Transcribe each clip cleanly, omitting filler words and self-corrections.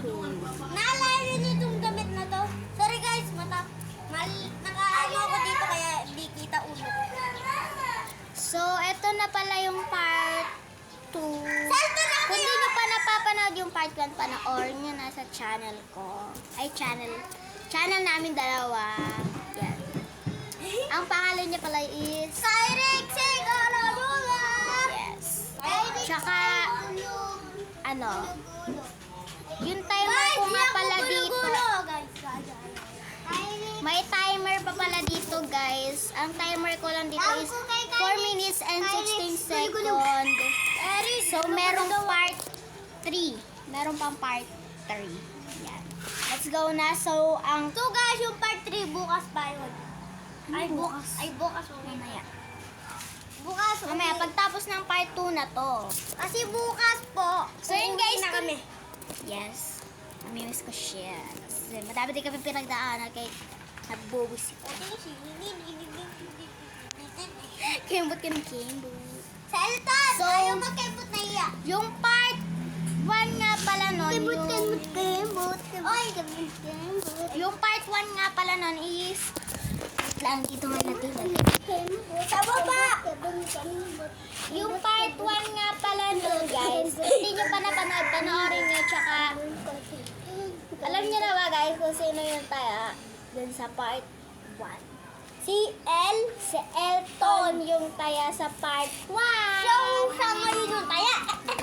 Naalala niyo itong damit na to? Sorry guys, nakaano ako dito kaya hindi kita ulo. So, eto na pala yung part 2. Salto na Kung di nyo pa napapanood yung part 1, panoorin nyo na sa channel ko. Ay, channel namin dalawa. Yan. Ang pangalan niya pala is Cyrix Sigarabuga! Yes. Tsaka, yung timer ko nga pala dito. May timer pa pala dito, guys. Ang timer ko lang dito is 4 minutes and 16 seconds. So, merong part 3. Meron pang part 3. Yan. Let's go na. So, So guys, yung part 3 bukas pa yun. bukas. Bukas Mamaya. Bukas Mamaya, pagtapos ng part 2 na to. Kasi bukas po. So, yun guys. na kami. Yes. Namimiss ko siya. Kasi madami din kami pinagdaanan kay nagbubusi ko. Kembot ka ng kembot. Selton! So, ayaw magkembot na iya. Yung part 1 nga pala nun, Kembot. Oy, yung part 1 nga pala nun is, wait lang, dito nga natin. Sa baba! Yung part 1 nga pala nun, guys, hindi nyo pa napanood, panoorin nyo, tsaka, alam nyo na ba, guys, kung sino yung taya dun sa part 1. Si Elton yung taya sa part 1. Siya ngayon yung taya.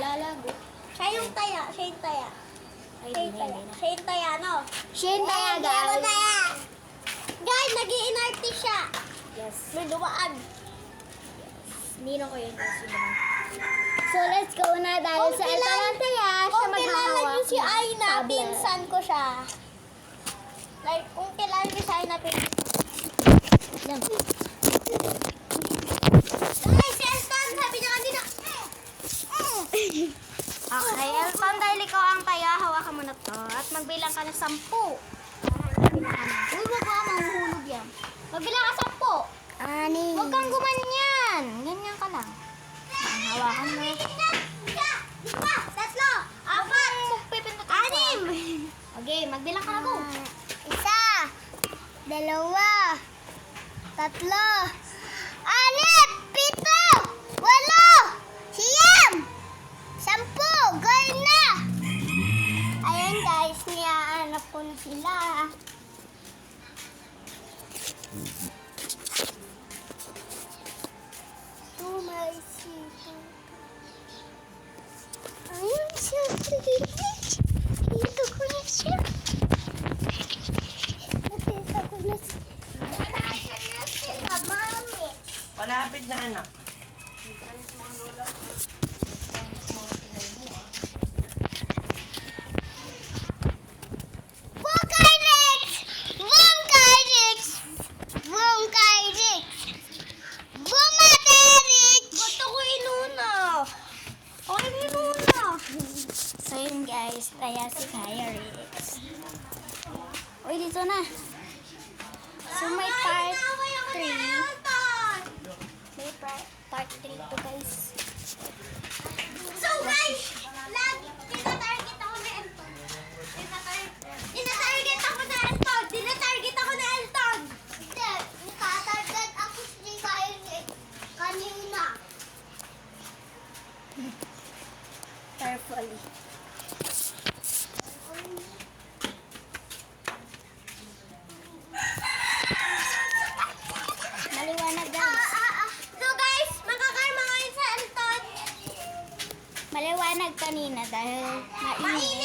Lalago. Siya yung taya. Ay, hindi na. Siya yung taya, no? Siya yung taya, Hindi ako guys. taya. Guys, nag-i-inarte siya. Yes. May dumaan. Ninong ko yun kasi naman. So, let's go na dahil sa Elton ang taya. Siya Kung kilala maghahawak. niyo si ng Aina, tablet. pinsan ko siya. Like, kung kilala niyo si Aina, pinsan Yan. Guys, si Elton, sabi niya kanina. Okay, Elton, dahil ikaw ang taya, hawakan mo na to. At magbilang ka ng 10. Uy, wag ka, mahuhulog yan. Magbilang ka 10. Huwag kang gumanyan. Ganyan ka lang. Ang hawakan mo. Tatlo, apat, anim. Okay, magbilang ka na po. 1, 2, 3, 4, 5, 6, 7, 8, 9, 10. Goal na! Ayan guys, niyaanap ko na sila. Ayun siya. Dito ko na siya. Nakita ko na siya. Mami. Malapit na anak. Gusto ko inuna. Okay, inuna. So yun guys, taya si Kaya Rix. Uy, dito na. So may part 3. May part 3 to guys. So guys, tinatarget ako na Elton. Tinatarget ako na Elton. Tinatarget ako na Elton. Hindi, nakatarget ako si Kyrie kanina. Carefully. Maliwanag guys. So guys, makakarma ngayon sa Elton. Maliwanag kanina dahil mainit.